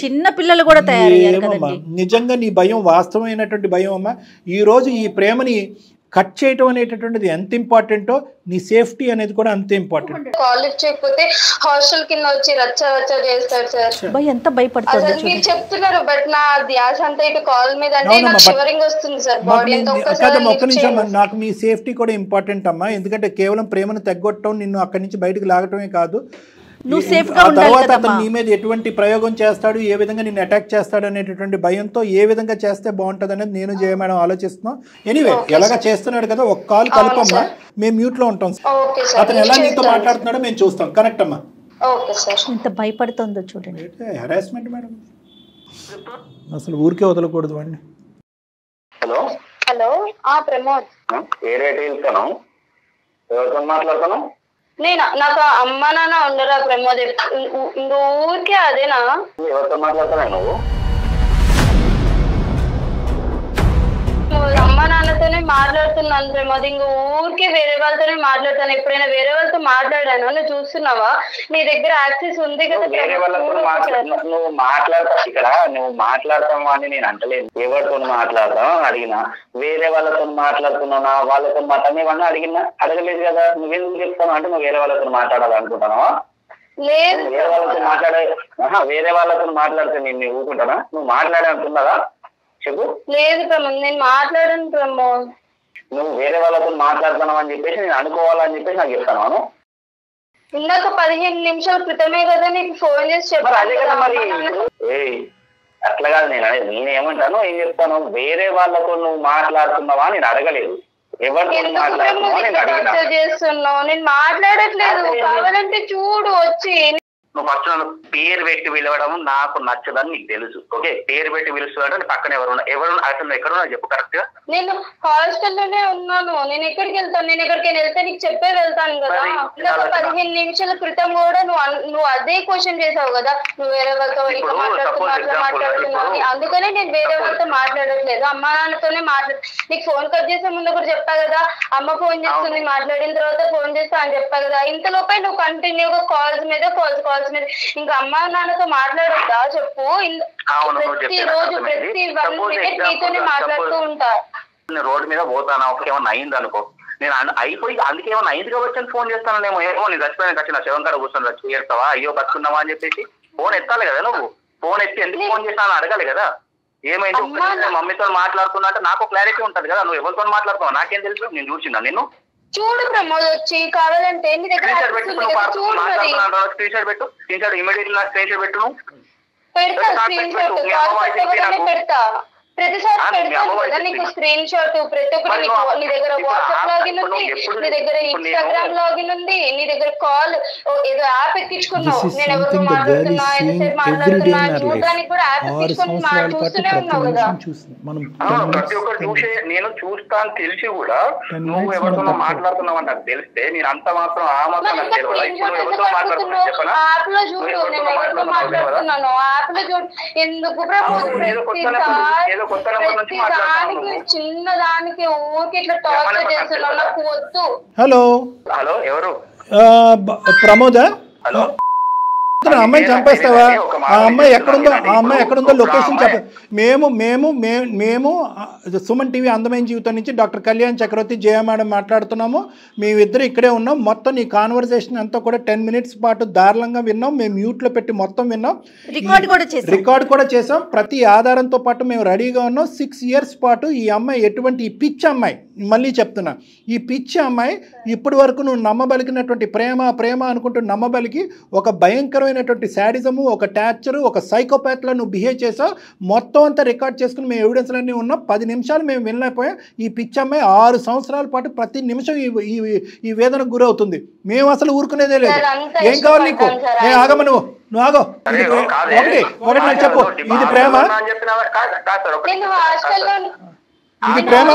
చిన్న పిల్లలు కూడా తయారయ్యారు. నిజంగా నీ భయం వాస్తవమైనటువంటి భయం అమ్మా. ఈ రోజు ఈ ప్రేమని కట్ చేయటం అనేటటువంటిది ఎంత ఇంపార్టెంటో నీ సేఫ్టీ అనేది కూడా అంతే ఇంపార్టెంట్. కాలేజ్ చేయకపోతే హాస్టల్ కింద వచ్చి రచ్చ చేస్తారు సార్. ఎంత భయపడుతుంది మీరు చెప్తున్నారు, బట్ నా ధ్యాస అంతా ఇటు కాల్ మీద అంటే నాకు షివరింగ్ వస్తుంది సార్. బాడీ అంతా ఒక్క నిమిషం, నాకు మీ సేఫ్టీ కూడా ఇంపార్టెంట్ అమ్మా. ఎందుకంటే కేవలం ప్రేమను తగ్గొట్టడం, నిన్ను అక్కడి నుంచి బయటకు లాగటమే కాదు, తర్వాత అతను నీ మీద ఎటువంటి ప్రయోగం చేస్తాడు, ఏ విధంగా నిన్ను అటాక్ చేస్తాడు అనేటటువంటి భయంతో ఏ విధంగా చేస్తే బాగుంటుంది అనేది నేను జయ మేడం ఆలోచిస్తున్నాం. ఎనీవే ఎలాగా చేస్తున్నాడు కదా, ఒక కాల్ కలపమ్మా, మేము మ్యూట్ లో ఉంటాం. అతను ఎలా నీతో మాట్లాడుతున్నాడో మేము చూస్తాం. కనెక్ట్ అమ్మా. ఎంత భయపడుతుందో చూడండి. హెరాస్మెంట్ మేడం, అసలు ఊరికే వదలకూడదు వాడిని. హలో హలో ప్రమోద్, ఏ రేట్ వెళ్తాను, ఎవరితో మాట్లాడతాను? నాకు అమ్మ నాన్న ఉండరా ప్రమోద్? ఊరికే అదేనా? ఎవరితో మాట్లాడతానా నువ్వు? అమ్మ నాన్నతోనే మాట్లాడుతున్నాను ప్రమోద్. ఇంక ఊరికే వేరే వాళ్ళతోనే మాట్లాడతాను. ఎప్పుడైనా వేరే వాళ్ళతో మాట్లాడాను? నువ్వు చూస్తున్నావా? నీ దగ్గర యాక్సెస్ ఉంది కదా. వేరే వాళ్ళతో నువ్వు మాట్లాడతావు ఇక్కడ, నువ్వు మాట్లాడతావు అని నేను అంటలేదు. ఎవరితో మాట్లాడతావు అడిగినా, వేరే వాళ్ళతో మాట్లాడుతున్నానా వాళ్ళతో మాట్లాడని అడగలేదు కదా. నువ్వెందుకు చెప్తావు అంటే నువ్వు వేరే వాళ్ళతో మాట్లాడాలనుకుంటున్నావా? లేదు, వేరే వాళ్ళతో మాట్లాడితే నేను ఊరుకుంటానా? నువ్వు మాట్లాడాలనుకున్నారా చెప్పు. లేదు ప్రమోద్, నేను మాట్లాడాను ప్రమోద్. నువ్వు వేరే వాళ్ళతో మాట్లాడుతున్నావు అని చెప్పేసి నేను అనుకోవాలని చెప్పేసి నాకు చెప్తాను. ఇందాక 15 నిమిషాల క్రితమే కదా నీకు ఫోన్ చేసి చెప్పాను. అదే కదా మరి. అట్లా కాదు, నేనేమంటాను, ఏం చెప్తాను, వేరే వాళ్ళతో నువ్వు మాట్లాడుతున్నావా నేను అడగలేదు. ఎవరితో మాట్లాడుతున్నావా నేను అడిగినా. చేస్తున్నావు, నేను మాట్లాడట్లేదు. కావాలంటే చూడు వచ్చి. నువ్వు ఫస్ట్ నన్ను పేరు పెట్టి పిలవడం నాకు నచ్చదని నీకు తెలుసు. ఓకే, పేరు పెట్టి పిలుస్తున్నాడు, పక్కన ఎవరు అసలు ఎక్కడున్నా చెప్పు కరెక్ట్ గా. నేను హాస్టల్లోనే ఉన్నాను. నేను ఎక్కడికి వెళ్తాను? నేను ఎక్కడికైనా వెళ్తే నీకు చెప్పే వెళ్తాను కదా. ఇంకా 15 నిమిషాల క్రితం కూడా నువ్వు అదే క్వశ్చన్ చేసావు కదా, నువ్వు వేరే వాళ్ళతో మాట్లాడుతున్నావు. అందుకనే నేను వేరే వాళ్ళతో మాట్లాడట్లేదు, అమ్మా నాన్నతోనే నీకు ఫోన్ కట్ చేసే ముందు కూడా చెప్పా కదా, అమ్మ ఫోన్ చేస్తుంది, మాట్లాడిన తర్వాత ఫోన్ చేస్తా అని చెప్పా కదా. ఇంతలోపై నువ్వు కంటిన్యూగా కాల్స్ మీద ఇంకా అమ్మా నాన్నతో మాట్లాడొద్దా చెప్పు? ప్రతి రోజు ప్రతి 1 minute నీతోనే మాట్లాడుతూ ఉంటా. రోడ్డు మీద పోతానా, ఒక ఏమన్నా అయింది అనుకో, నేను అయిపోయి అందుకే ఏమన్నా అయింది కాబట్టి ఫోన్ చేస్తాను. ఏమో నేను చచ్చిపోయిన వచ్చిన శివం కాడ కూర్చొని చేస్తావా, అయ్యో బతుకున్నావా అని చెప్పేసి ఫోన్ ఎత్తాలి కదా. నువ్వు ఫోన్ ఎత్తి ఎందుకు ఫోన్ చేస్తాను అడగాలి కదా. ఏమైంది మమ్మీతో మాట్లాడుతున్నా అంటే నాకు క్లారిటీ ఉంటది కదా. నువ్వు ఎవరితో మాట్లాడుతున్నావు నాకేం తెలుసు, నేను చూసిందా నిన్ను? చూడు ప్రమోద్, వచ్చి కావాలంటే నీ దగ్గర స్క్రీన్ షాట్ పెట్టు, స్క్రీన్ షాట్ ఇమీడియట్ నాకు స్క్రీన్ షాట్ పెట్టు. పెడతా స్క్రీన్ షాట్, పెడతా ప్రతిసారి పెడతాను కదా నీకు స్క్రీన్ షాట్. ప్రతి ఒక్కటి నీ దగ్గర వాట్సాప్ లాగిన్ ఉంది, నీ దగ్గర ఇన్స్టాగ్రామ్ లాగిన్ ఉంది, నీ దగ్గర కాల్ ఏదో యాప్ ఎక్కించుకున్నావు. నేను ఎవరితో మాట్లాడుతున్నా, ఎంతసేపు మాట్లాడుతున్నా చూడడానికి కూడా యాప్ ఎక్కించుకొని చూస్తూనే ఉన్నావు కదా. ప్రతి ఒక్కరు చూసే నేను చూస్తాను తెలిసి కూడా నువ్వు ఎవరితో మాట్లాడుతున్నావు అని నాకు తెలిస్తే నేను అంత మాత్రం ఆ మాత్రం యాప్ లో చూడు, నేను ఎవరితో మాట్లాడుతున్నాను యాప్ లో చూడు. ఎందుకు చిన్న దానికి ఊరికి ఇట్లా టార్చర్ చేస్తున్నావు, నాకు వద్దు. హలో హలో ఎవరు? ప్రమోదా? అమ్మాయిని చంపేస్తావా? ఆ అమ్మాయి ఎక్కడుందో లొకేషన్ చెప్ప. మేము సుమన్ టీవీ అందమైన జీవితం నుంచి డాక్టర్ కళ్యాణ్ చక్రవర్తి జయ మేడం మాట్లాడుతున్నాము. మేమిద్దరు ఇక్కడే ఉన్నాం. మొత్తం నీ కాన్వర్సేషన్ అంతా కూడా 10 minutes పాటు దారుణంగా విన్నాం. మేము మ్యూట్లో పెట్టి మొత్తం విన్నాం, రికార్డ్ కూడా చేసాం. ప్రతి ఆధారంతో పాటు మేము రెడీగా ఉన్నాం. 6 years పాటు ఈ అమ్మాయి ఎటువంటి ఈ పిచ్చి అమ్మాయి, మళ్ళీ చెప్తున్నా, ఈ పిచ్చి అమ్మాయి ఇప్పటి వరకు నువ్వు నమ్మబలికినటువంటి ప్రేమ అనుకుంటూ నమ్మబలికి ఒక భయంకరమైనటువంటి శాడిజము, ఒక టార్చరు, ఒక సైకోపాత్లో నువ్వు బిహేవ్ చేసావు. మొత్తం అంతా రికార్డ్ చేసుకుని మేము ఎవిడెన్స్లన్నీ ఉన్నాం. 10 నిమిషాలు మేము వినలేకపోయాం. ఈ పిచ్చి అమ్మాయి 6 సంవత్సరాల పాటు ప్రతి నిమిషం ఈ వేదనకు గురవుతుంది. మేము అసలు ఊరుకునేదే లేదు. ఏం కావాలి నీకు? ఆగమ నువ్వు ఆగో. ఒకటి నాకు చెప్పు, ఇది ప్రేమ? ఇది ప్రేమ?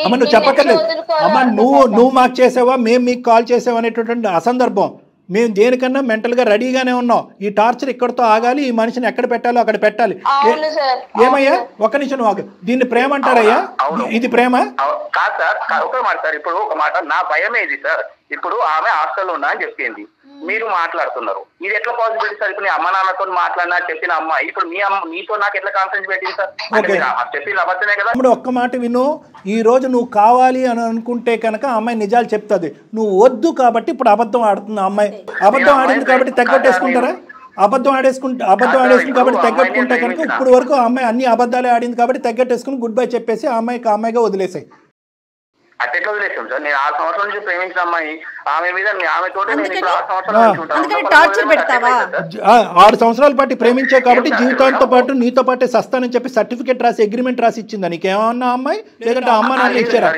అమ్మ నువ్వు చెప్పక్కర్లేదు. అమ్మ నువ్వు మాకు చేసావా, మేము మీకు కాల్ చేసావా అనేటువంటి అసందర్భం. మేము దేనికన్నా మెంటల్గా రెడీగానే ఉన్నాం. ఈ టార్చర్ ఇక్కడితో ఆగాలి, ఈ మనిషిని ఎక్కడ పెట్టాలో అక్కడ పెట్టాలి. ఏమయ్యా ఒక్క నిమిషం నువ్వు దీన్ని ప్రేమ అంటారయ్యా? ఇది ప్రేమ కాదు సార్. ఒక మాట సార్, ఇప్పుడు ఒక మాట, నా భయం ఏది సార్, ఇప్పుడు ఆమె హాస్టల్లో ఉన్నా అని చెప్పింది, మీరు మాట్లాడుతున్నారు. ఇది ఎట్లా పాసిబిలిటీ సార్? ఇప్పుడు అమ్మ నాన్నతో మాట్లాడినా చెప్పిన అమ్మాయి ఇప్పుడు మీతో నాకు ఎట్లా కాన్ఫరెన్స్ పెట్టింది సార్? చెప్పిన అబద్ధమే కదా. ఇప్పుడు ఒక్క మాట విను, ఈ రోజు నువ్వు కావాలి అని అనుకుంటే కనుక అమ్మాయి నిజాలు చెప్తుంది. నువ్వు వద్దు కాబట్టి ఇప్పుడు అబద్ధం ఆడుతుంది అమ్మాయి. అబద్ధం ఆడింది కాబట్టి తగ్గొట్టేసుకుంటారా? అబద్ధం ఆడేసుకుంటే కాబట్టి తగ్గట్టుకుంటే కనుక ఇప్పుడు వరకు అమ్మాయి అన్ని అబద్ధాలే ఆడింది కాబట్టి తగ్గట్టేసుకుని గుడ్ బై చెప్పేసి అమ్మాయిగా వదిలేసాయి. అట్టెట్లా వదిలేసాం సార్? నేను 6 సంవత్సరాల నుంచి ప్రేమించిన అమ్మాయి, ఆమె మీద ఆమెతో 6 సంవత్సరాల పాటు ప్రేమించావు కాబట్టి జీవితాంతో పాటు నీతో పాటే సస్తానని చెప్పి సర్టిఫికేట్ రాసి అగ్రిమెంట్ రాసి ఇచ్చిందా నీకేమన్నా అమ్మాయి? లేదంటే అమ్మ నాన్న ఇచ్చారా?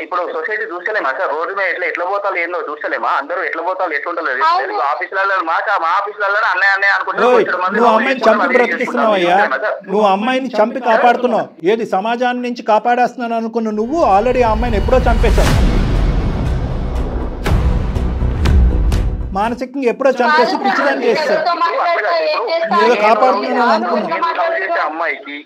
ఇప్పుడు సొసైటీ చూస్తలేమా సార్? రోడ్డు మీద ఎట్లా పోతాలు ఏందో చూస్తలేమా? అందరూ ఎట్లా పోతాలు ఎట్లుంటలేదు ఆఫీసులలో మా ఆఫీసులలో అన్నయ్య అనుకుంటున్నావు. నువ్వు అమ్మాయిని చంపి బ్రతికిస్తున్నావయ్యా, నువ్వు అమ్మాయిని చంపి కాపాడుతున్నావు. ఏది సమాజాన్ని నుంచి కాపాడేస్తున్నాను అనుకున్న నువ్వు ఆల్రెడీ ఆ అమ్మాయిని ఎప్పుడో చంపేశావు. మానసికంగా ఎప్పుడో చంపేసి పిచ్చిదాన్ని చేస్తావు. కాపాడుతున్నాను అనుకున్నావు. అమ్మాయికి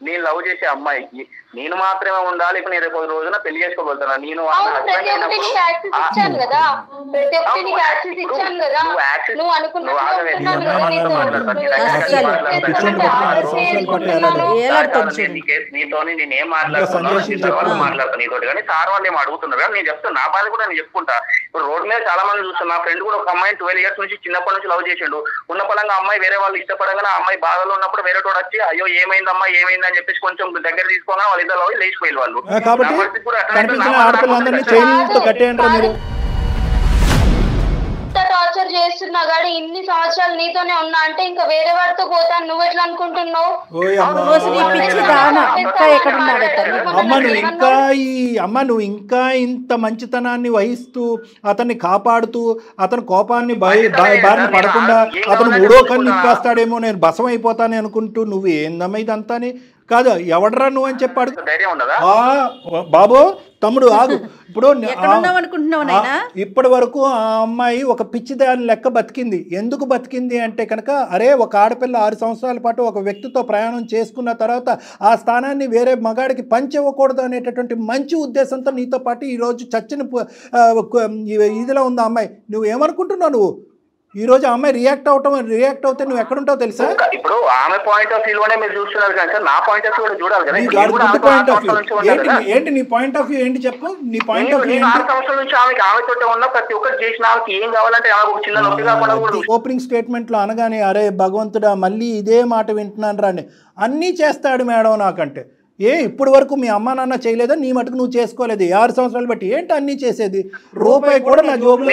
నేను లవ్ చేసే అమ్మాయికి నేను మాత్రమే ఉండాలి. ఇప్పుడు నేను రేపు రోజున పెళ్లి చేసుకోబోతున్నా. నేను నీతో నేనేం మాట్లాడుతాను నీతో, కానీ సార్ వాళ్ళు ఏం అడుగుతున్నారు కానీ నేను చెప్తాను. నా బాధ కూడా నేను చెప్పుకుంటా. ఇప్పుడు రోడ్డు మీద చాలా మంది చూస్తున్నా. నా ఫ్రెండ్ కూడా ఒక అమ్మాయిని 12 years నుంచి చిన్నప్పటి నుంచి లవ్ చేసిండు. ఉన్న పరంగా అమ్మాయి వేరే వాళ్ళు ఇష్టపడగానే ఆ అమ్మాయి బాధలో ఉన్నప్పుడు వేరే తోడు వచ్చి అయ్యో ఏమైందమ్మా ఏమైంది అని చెప్పేసి కొంచెం దగ్గర తీసుకోగా వాళ్ళు ఇద్దరు లేచిపోయి వాళ్ళు. టార్చర్ చేస్తున్నా కానీ ఇన్ని సంవత్సరాలు నీతోనే ఉన్నా అంటే ఇంకా వేరే వాడితో పోతాను నువ్వు ఎట్లా అనుకుంటున్నావు? నువ్వు ఇంకా ఇంత మంచితనాన్ని వహిస్తూ అతన్ని కాపాడుతూ అతని కోపాన్ని బారిన పడకుండా అతను మూడో కన్ను నింపేస్తాడేమో నేను బసం అయిపోతాను అనుకుంటూ నువ్వు ఏందమ్మా ఇదంతాని కాదు ఎవడరా నువ్వు అని చెప్పాడు. బాబు తమ్ముడు ఆగు. ఇప్పుడు ఇప్పటి వరకు ఆ అమ్మాయి ఒక పిచ్చిదాని లెక్క బతికింది. ఎందుకు బతికింది అంటే కనుక అరే ఒక ఆడపిల్ల 6 సంవత్సరాల పాటు ఒక వ్యక్తితో ప్రయాణం చేసుకున్న తర్వాత ఆ స్థానాన్ని వేరే మగాడికి పంచివ్వకూడదు అనేటటువంటి మంచి ఉద్దేశంతో నీతో పాటు ఈరోజు చచ్చిన ఇదిలో ఉంది ఆ అమ్మాయి. నువ్వు ఏమనుకుంటున్నావు? నువ్వు ఈ రోజు అమ్మాయి రియాక్ట్ అవుతే నువ్వు ఎక్కడుంటావు తెలుసా? ఇప్పుడు ఆమె పాయింట్ ఆఫ్ వ్యూ లోనే మీరు చూస్తున్నారు కానీ నా పాయింట్ ఆఫ్ వ్యూ కూడా చూడాలి కదా. ఏంటి నీ పాయింట్ ఆఫ్ వ్యూ ఏంటి చెప్పు. నీ పాయింట్ ఆఫ్ వ్యూ 6 సంవత్సరాల నుంచి ఆమెతో ఉన్న ప్రతి ఒక్కరు చేసిన ఆమెకి ఏం కావాలంటే ఆమెకు చిన్న నొప్పి కాకుండా ఓపెనింగ్ స్టేట్మెంట్ లో అనగానే అరే భగవంతుడా మళ్ళీ ఇదే మాట వింటున్నాను రా అని అన్నీ చేస్తాడు మేడం నాకంటే. ఇప్పుడు వరకు మీ అమ్మా నాన్న చేయలేదా? నీ మటుకు నువ్వు చేసుకోలేదు 6 సంవత్సరాలు బట్టి ఏంటి అన్నీ చేసేది? రూపాయి కూడా నా జోబులో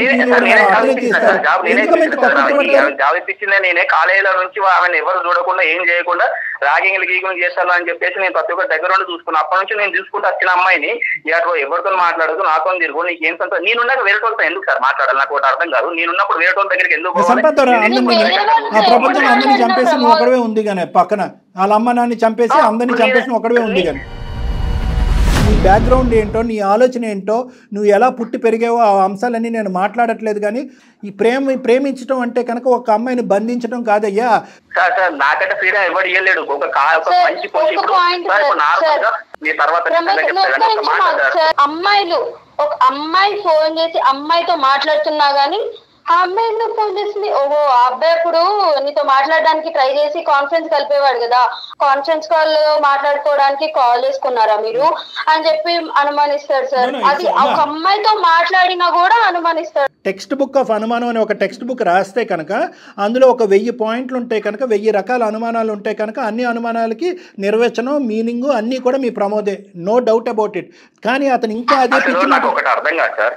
జాబ్ ఇప్పించిందే నేనే. కాలేజీలో నుంచి ఆమెను ఎవరు చూడకుండా ఏం చేయకుండా రాగింగ్లు గీగులు చేస్తాను అని చెప్పేసి నేను ప్రతి ఒక్కరి దగ్గర ఉండి చూసుకున్నాను. అప్పటి నుంచి నేను చూసుకుంటూ వచ్చిన అమ్మాయిని ఇటు ఎవరితో మాట్లాడదు నాతో తిరుగు నీకు ఏం సంత నేనున్నాక వేరే వాళ్ళతో ఎందుకు సార్ మాట్లాడాలి? నాకు ఒకటి అర్థం కాదు. నేనున్నప్పుడు వేరే వాళ్ళ దగ్గరికి ఎందుకు ప్రపంచం అందరినీ చంపేసి నువ్వు ఒకడే ఉంది కానీ పక్కన వాళ్ళ అమ్మ నాన్ని చంపేసి అందరినీ చంపేసి నువ్వు ఒకడే ఉంది కానీ నీ బ్యాక్గ్రౌండ్ ఏంటో నీ ఆలోచన ఏంటో నువ్వు ఎలా పుట్టి పెరిగావో ఆ అంశాలన్నీ నేను మాట్లాడట్లేదు. కానీ ఈ ప్రేమించడం అంటే కనుక ఒక అమ్మాయిని బంధించడం కాదయ్యా. నాకంటే ఫ్రీడమ్ ఎవరు ఇవ్వలేడు. అమ్మాయిలు ఒక అమ్మాయి ఫోన్ చేసి అమ్మాయితో మాట్లాడుతున్నా గానీ ఆ అమ్మాయి ఎందుకు ఫోన్ చేసింది? ఓహో ఆ అబ్బాయి ఇప్పుడు నీతో మాట్లాడడానికి ట్రై చేసి కాన్ఫరెన్స్ కలిపేవాడు కదా, కాన్ఫరెన్స్ కాల్ మాట్లాడుకోవడానికి కాల్ చేసుకున్నారా మీరు అని చెప్పి అనుమానిస్తాడు సార్. అది ఒక అమ్మాయితో మాట్లాడినా కూడా అనుమానిస్తాడు. టెక్స్ట్ బుక్ ఆఫ్ అనుమానం అని ఒక టెక్స్ట్ బుక్ రాస్తే కనుక అందులో ఒక 1000 పాయింట్లు ఉంటాయి కనుక 1000 రకాల అనుమానాలు ఉంటాయి కనుక అన్ని అనుమానాలకి నిర్వచనం మీనింగ్ అన్నీ కూడా మీ ప్రమోదే, నో డౌట్ అబౌట్ ఇట్. కానీ అతను ఇంకా అదే ఒకటి అర్థం కాదు సార్,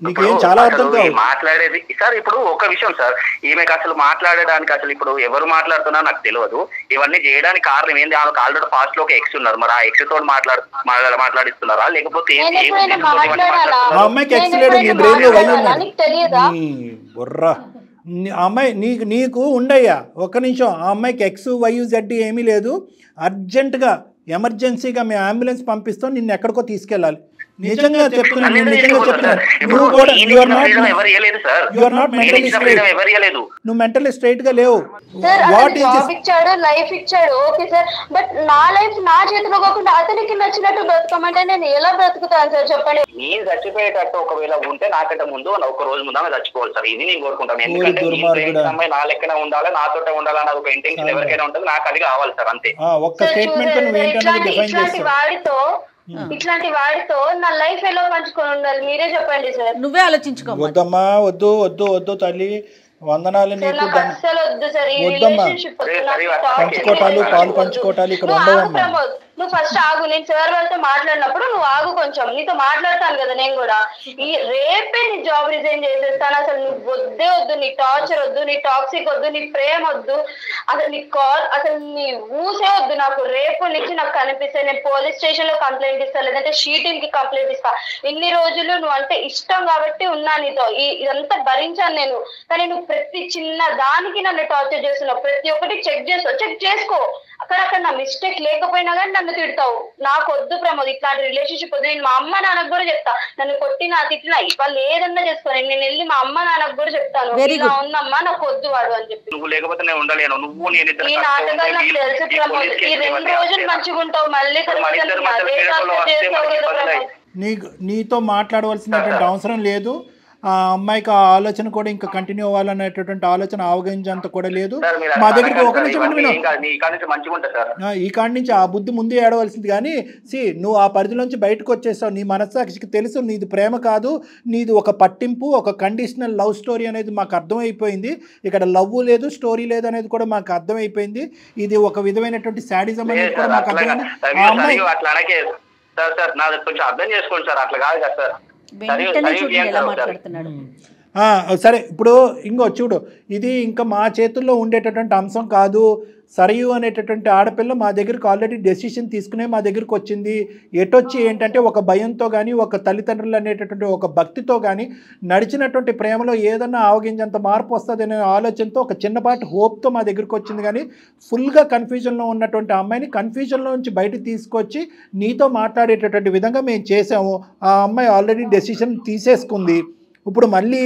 నీకేం చాలా అర్థం కాదు మాట్లాడేది సార్. ఇప్పుడు ఒక విషయం సార్, ఈమెకి అసలు మాట్లాడడానికి అసలు ఇప్పుడు ఎవరు మాట్లాడుతున్నా నాకు తెలియదు. ఇవన్నీ చేయడానికి కారణం ఏంది? ఆమెకు ఆల్రెడీ ఫాస్ట్ లో ఒక ఎక్స్ ఉన్నారు. మరి ఆ ఎక్స్ తోటి మాట్లాడిస్తున్నారా లేకపోతే అమ్మాయికి ఎక్స్ లేడు నీ బ్రెయిన్ లో బుర్రా అమ్మాయి నీకు ఉండయ్యా ఒక్క నిమిషం. ఆ అమ్మాయికి ఎక్స్ వై జెడ్ ఏమీ లేదు. అర్జెంటుగా ఎమర్జెన్సీగా మేము అంబులెన్స్ పంపిస్తాం, నిన్ను ఎక్కడికో తీసుకెళ్ళాలి. నిజంగా చెప్తున్నాను, నువ్వు కూడా నువ్వు మెంటలీ స్ట్రైట్ గా లేవు. ఇచ్చాడు లైఫ్ ఇచ్చాడు ఓకే సార్, బట్ నా లైఫ్ నా చేతిలో కాకుండా అతనికి నచ్చినట్టు బ్రతకమంటే నేను ఎలా బ్రతుకుతాను సార్ చెప్పండి. నేను చచ్చిపోయేటట్టు ఒకవేళ ఉంటే నాకంటే ముందు ఒక రోజు ముందు చచ్చిపోవాలి సార్, ఇది నేను కోరుకుంటాను. ఎందుకంటే అమ్మాయి నా లెక్కనే ఉండాలి, నాతోటే ఉండాలని ఒక ఇంటెన్షన్ ఎవరికైనా ఉంటుంది, నాకు అది కావాలి సార్ అంతే. ఇట్లాంటి వాడితో నా లైఫ్ ఎలా పంచుకొని ఉండాలి మీరే చెప్పండి సార్. నువ్వే ఆలోచించుకో. వద్దమ్మా వద్దు వద్దు వద్దు తల్లి, వందనాలు నీకు. పంచుకోటాలు పాలు పంచుకోటాలు ఇక్కడ ఉండవమ్మా. నువ్వు ఫస్ట్ ఆగు, నేను సార్ వాళ్ళతో మాట్లాడినప్పుడు నువ్వు ఆగు కొంచెం, నీతో మాట్లాడతాను కదా నేను కూడా. ఈ రేపే నీ జాబ్ రిజైన్ చేసేస్తాను. అసలు నువ్వు వద్దే వద్దు, నీ టార్చర్ వద్దు, నీ టాక్సిక్ వద్దు, నీ ప్రేమ వద్దు, అసలు నీ కాల్ అసలు నీ ఊసే వద్దు నాకు. రేపు నుంచి నాకు కనిపిస్తే నేను పోలీస్ స్టేషన్ లో కంప్లైంట్ ఇస్తా, లేదంటే షీటింగ్ కి కంప్లైంట్ ఇస్తా. ఇన్ని రోజులు నువ్వు అంటే ఇష్టం కాబట్టి ఉన్నా నీతో, ఇదంతా భరించాను నేను. కానీ నువ్వు ప్రతి చిన్న దానికి నన్ను టార్చర్ చేస్తున్నావు, ప్రతి ఒక్కటి చెక్ చేసుకో. అక్కడ నా మిస్టేక్ లేకపోయినా కానీ నన్ను తిడతావు. నాకు వద్దు ప్రమోద్ ఇట్లాంటి రిలేషన్షిప్ వద్దు. నేను మా అమ్మ నాన్నకు కూడా చెప్తా, నన్ను కొట్టినా తిట్టినా వాళ్ళు ఏదన్నా చేసుకోని నేను వెళ్ళి మా అమ్మ నాన్నకు కూడా చెప్తాను, ఇలా ఉందమ్మా నాకు వద్దు వాడు అని చెప్పి. నువ్వు లేకపోతే నేను ఉండలేను, నువ్వు ఈ నాటకాలు నాకు తెలుసు ప్రమోద్. ఈ 2 రోజులు మంచిగా ఉంటావు, మళ్ళీ నీతో మాట్లాడవలసినటువంటి అవసరం లేదు. ఆ అమ్మాయికి ఆ ఆలోచన కూడా ఇంకా కంటిన్యూ అవ్వాలనేటటువంటి ఆలోచన ఆవగించేంత కూడా లేదు మా దగ్గరికి. ఒక ఈ కాడి నుంచి ఆ బుద్ధి ముందే ఏడవలసింది. కానీ నువ్వు ఆ పరిధిలోంచి బయటకు వచ్చేసావు. నీ మనస్సాక్షికి తెలుసు నీది ప్రేమ కాదు, నీది ఒక పట్టింపు, ఒక కండిషనల్ లవ్ స్టోరీ అనేది మాకు అర్థమైపోయింది. ఇక్కడ లవ్ లేదు స్టోరీ లేదు అనేది కూడా మాకు అర్థమైపోయింది. ఇది ఒక విధమైనటువంటి శాడిజం అనేది కూడా మాకు అర్థమైంది. ఆ అమ్మాయి కొంచెం అర్థం చేసుకోండి సార్, అట్లా కాదు కదా సార్. సరే ఇప్పుడు ఇంకో చూడు, ఇది ఇంకా మా చేతుల్లో ఉండేటటువంటి అంశం కాదు. సరయు అనేటటువంటి ఆడపిల్ల మా దగ్గరికి ఆల్రెడీ డెసిషన్ తీసుకునే మా దగ్గరికి వచ్చింది. ఎటొచ్చి ఏంటంటే ఒక భయంతో కానీ, ఒక తల్లిదండ్రులు అనేటటువంటి ఒక భక్తితో కానీ, నడిచినటువంటి ప్రేమలో ఏదన్నా ఆవగించేంత మార్పు వస్తుంది అనే ఆలోచనతో ఒక చిన్నపాటి హోప్తో మా దగ్గరికి వచ్చింది. కానీ ఫుల్గా కన్ఫ్యూజన్లో ఉన్నటువంటి అమ్మాయిని కన్ఫ్యూజన్లో నుంచి బయట తీసుకొచ్చి నీతో మాట్లాడేటటువంటి విధంగా మేము చేసాము. ఆ అమ్మాయి ఆల్రెడీ డెసిషన్ తీసేసుకుంది. ఇప్పుడు మళ్ళీ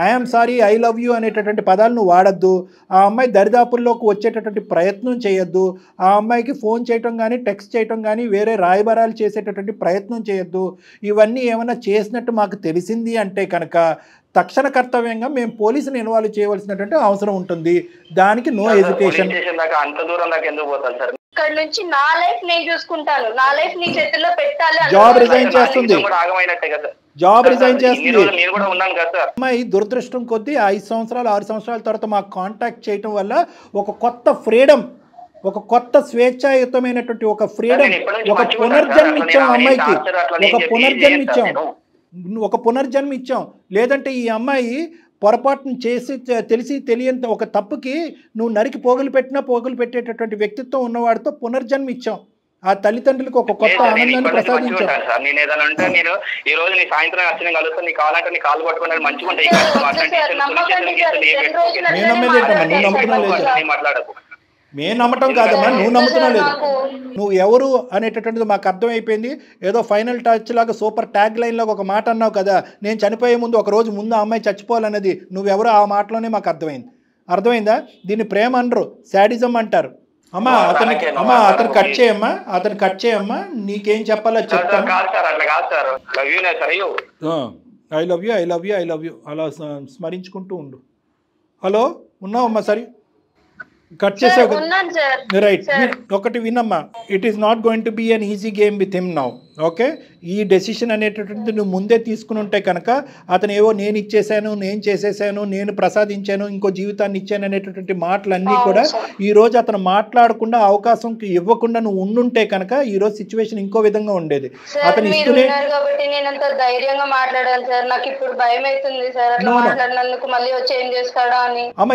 I'm sorry, I love you అనేటటువంటి పదాలను వాడద్దు. ఆ అమ్మాయి దరిదాపుల్లోకి వచ్చేటటువంటి ప్రయత్నం చేయొద్దు. ఆ అమ్మాయికి ఫోన్ చేయటం కానీ, టెక్స్ట్ చేయటం కానీ, వేరే రాయబారాలు చేసేటటువంటి ప్రయత్నం చేయొద్దు. ఇవన్నీ ఏమైనా చేసినట్టు మాకు తెలిసింది అంటే కనుక తక్షణ కర్తవ్యంగా మేము పోలీసుని ఇన్వాల్వ్ చేయవలసినటువంటి అవసరం ఉంటుంది. దానికి నో హెజిటేషన్. అంత దూరం దాకా ఎందుకు పోతారు సార్? ఇక్కడ నుంచి నా లైఫ్ నేను చూసుకుంటాను, నా లైఫ్ నీ చేతుల్లో పెట్టాలి. జాబ్ రిజైన్ చేస్తుంది. ఆగమైనట్టే కదా, జాబ్ రిజైన్ చేస్తుంది. నేను కూడా ఉన్నాను కదా సార్. అమ్మాయి దురదృష్టం కొద్దీ 5 సంవత్సరాలు 6 సంవత్సరాల తర్వాత మాకు కాంటాక్ట్ చేయటం వల్ల ఒక కొత్త ఫ్రీడమ్, ఒక కొత్త స్వేచ్ఛాయుతమైనటువంటి ఒక ఫ్రీడమ్, ఒక పునర్జన్మ ఇచ్చాం అమ్మాయికి. ఒక పునర్జన్మ ఇచ్చాం. లేదంటే ఈ అమ్మాయి పొరపాటును చేసి తెలిసి తెలియని ఒక తప్పుకి నువ్వు నరికి పోగులు పెట్టేటటువంటి వ్యక్తిత్వం ఉన్నవాడితో పునర్జన్మ ఇచ్చాం. ఆ తల్లిదండ్రులకు ఒక కొత్త ఆనందాన్ని ప్రసాదించాం. నేను ఏదైనా అంటే నేను ఈ రోజు నీ సాయంత్రం వచ్చి కలుస్తాను, నీ కావాలంటే నీ కాలు పట్టుకుని మంచిగా ఉంటాయి. మాట్లాడకు. మేము నమ్మటం కాదమ్మా, నువ్వు నమ్ముతున్నా లేదు. నువ్వు ఎవరు అనేటటువంటిది మాకు అర్థమైపోయింది. ఏదో ఫైనల్ టచ్ లాగా సూపర్ ట్యాగ్ లైన్ లాగా ఒక మాట అన్నావు కదా, నేను చనిపోయే ముందు ఒక రోజు ముందు ఆ అమ్మాయి చచ్చిపోవాలన్నది నువ్వెవరు ఆ మాటలోనే మాకు అర్థమైందా? దీన్ని ప్రేమ అనరు, శాడిజం అంటారు. అతను కట్ చేయమ్మా, నీకేం చెప్పాలో చెప్తాను. ఐ లవ్ యూ అలా స్మరించుకుంటూ ఉండు. హలో, ఉన్నావమ్మా? సరే, కట్ చేసావు. రైట్, ఒకటి వినమ్మా. It is not going to be an easy game with him now. Okay, ఈ డెసిషన్ అనేటటువంటిది నువ్వు ముందే తీసుకుని ఉంటే కనుక అతను ఏవో నేను ఇచ్చేసాను, నేను చేసేసాను, నేను ప్రసాదించాను, ఇంకో జీవితాన్ని ఇచ్చాను అనేటటువంటి మాటలన్నీ కూడా ఈ రోజు అతను మాట్లాడకుండా అవకాశం ఇవ్వకుండా నువ్వు ఉండుంటే కనుక ఈ రోజు సిచ్యువేషన్ ఇంకో విధంగా ఉండేది. అతను ఇస్తూనే అమ్మ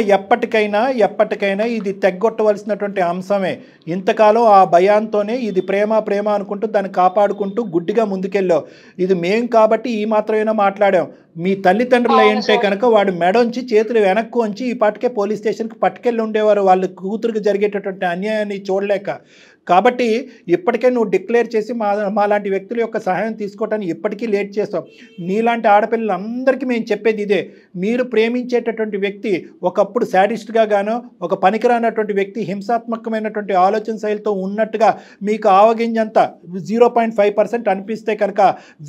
ఎప్పటికైనా ఇది తెగ్గొట్టవలసినటువంటి అంశమే. ఇంతకాలం ఆ భయాంతోనే ఇది ప్రేమ అనుకుంటూ దాన్ని కాపాడుకుంటూ గుడ్డిగా ముందుకెళ్ళావు. ఇది మేం కాబట్టి ఈ మాత్రమేనా మాట్లాడాం. మీ తల్లిదండ్రులు అయింటే కనుక వాడు మెడొంచి చేతులు వెనక్కు ఉంచి ఈ పాటికే పోలీస్ స్టేషన్కి పట్టుకెళ్ళి ఉండేవారు, వాళ్ళ కూతురికి జరిగేటటువంటి అన్యాయాన్ని చూడలేక. కాబట్టి ఇప్పటికే నువ్వు డిక్లేర్ చేసి మాలాంటి వ్యక్తుల యొక్క సహాయం తీసుకోవటానికి ఇప్పటికీ లేట్ చేస్తావు. నీలాంటి ఆడపిల్లలందరికీ మేము చెప్పేది ఇదే, మీరు ప్రేమించేటటువంటి వ్యక్తి ఒకప్పుడు శాడిస్ట్గా గానో, ఒక పనికిరానటువంటి వ్యక్తి హింసాత్మకమైనటువంటి ఆలోచన శైలితో ఉన్నట్టుగా మీకు ఆవగింజంత 0.5% అనిపిస్తే కనుక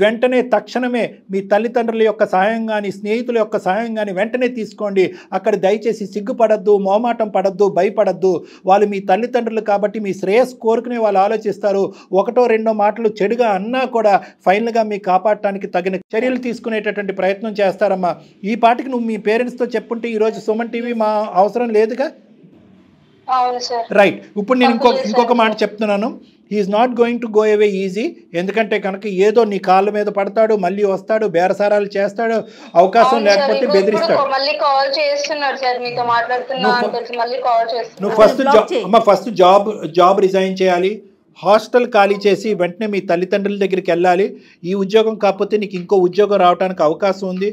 వెంటనే తక్షణమే మీ తల్లిదండ్రుల యొక్క సహాయం కానీ, స్నేహితుల యొక్క సహాయం కానీ వెంటనే తీసుకోండి. అక్కడ దయచేసి సిగ్గుపడద్దు, మోమాటం పడద్దు, భయపడద్దు. వాళ్ళు మీ తల్లిదండ్రులు కాబట్టి మీ శ్రేయస్ కోరుకునే వాళ్ళు ఆలోచిస్తారు. ఒకటో రెండో మాటలు చెడుగా అన్నా కూడా ఫైనల్గా మీ కాపాడటానికి తగిన చర్యలు తీసుకునేటటువంటి ప్రయత్నం చేస్తారమ్మా. ఈ పాటికి నువ్వు మీ పేరెంట్స్తో చెప్పుంటే ఈరోజు సుమన్ టీవీ మా అవసరం లేదుగా. రైట్, ఇప్పుడు నేను ఇంకొక మాట చెప్తున్నాను. He is not going to go away easy. ఎందుకంటే కనుక ఏదో నీ కాళ్ళ మీద పడతాడు, మళ్ళీ వస్తాడు, బేరసారాలు చేస్తాడు, అవకాశం లేకపోతే బెదిరిస్తాడు. నువ్వు ఫస్ట్ జాబ్ రిజైన్ చేయాలి. హాస్టల్ ఖాళీ చేసి వెంటనే మీ తల్లిదండ్రుల దగ్గరికి వెళ్ళాలి. ఈ ఉద్యోగం కాకపోతే నీకు ఇంకో ఉద్యోగం రావడానికి అవకాశం ఉంది.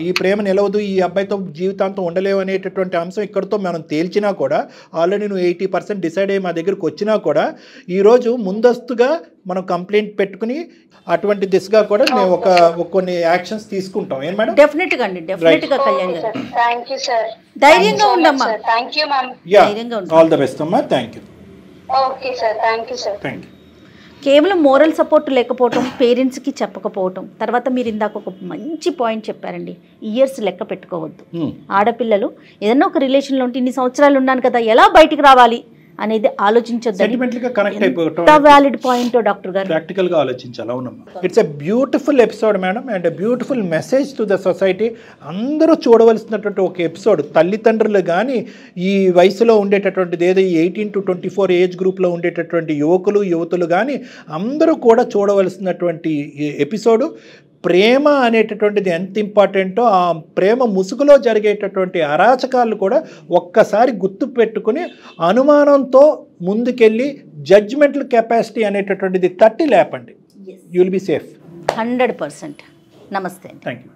ఈ ప్రేమ నిలవదు, ఈ అబ్బాయితో జీవితాంతం ఉండలేవు అనేటటువంటి అంశం ఇక్కడితో మనం తేల్చినా కూడా, ఆల్రెడీ నువ్వు 80% డిసైడ్ అయ్యి మా దగ్గరికి వచ్చినా కూడా ఈరోజు ముందస్తుగా మనం కంప్లైంట్ పెట్టుకుని అటువంటి దిశగా కూడా మేము కొన్ని యాక్షన్స్ తీసుకుంటాం. ఏం మేడం? డెఫినెట్గా అండి, డెఫినెట్గా కళ్యాణ్ గారు. ధైర్యంగా ఉండమ్మా. ఆల్ ద బెస్ట్ అమ్మా. Thank you. Okay sir, thank you sir. కేవలం మోరల్ సపోర్ట్ లేకపోవటం, పేరెంట్స్కి చెప్పకపోవటం, తర్వాత మీరు ఇందాక ఒక మంచి పాయింట్ చెప్పారండి, ఇయర్స్ లెక్క పెట్టుకోవద్దు. ఆడపిల్లలు ఏదన్నా ఒక రిలేషన్లో ఉంటే ఇన్ని సంవత్సరాలు ఉన్నాను కదా, ఎలా బయటికి రావాలి అనేది ఆలోచించొద్దు. వ్యాలిడ్ పాయింట్ డాక్టర్ గారు. ప్రాక్టికల్ గా ఆలోచించాలి. అవునమ్మా, it's a beautiful episode madam, and beautiful message to the society. అందరూ చూడవలసినటువంటి ఒక ఎపిసోడ్. తల్లిదండ్రులు కానీ, ఈ వయసులో ఉండేటటువంటిది ఏదో 18 to 24 ఏజ్ గ్రూప్లో ఉండేటటువంటి యువతులు కానీ అందరూ కూడా చూడవలసినటువంటి ఎపిసోడు. ప్రేమ అనేటటువంటిది ఎంత ఇంపార్టెంటో ఆ ప్రేమ ముసుగులో జరిగేటటువంటి అరాచకాలు కూడా ఒక్కసారి గుర్తు పెట్టుకుని అనుమానంతో ముందుకెళ్ళి జడ్జ్మెంటల్ కెపాసిటీ అనేటటువంటిది తట్టి లేపండి. You will be safe. 100%. నమస్తే. Thank you.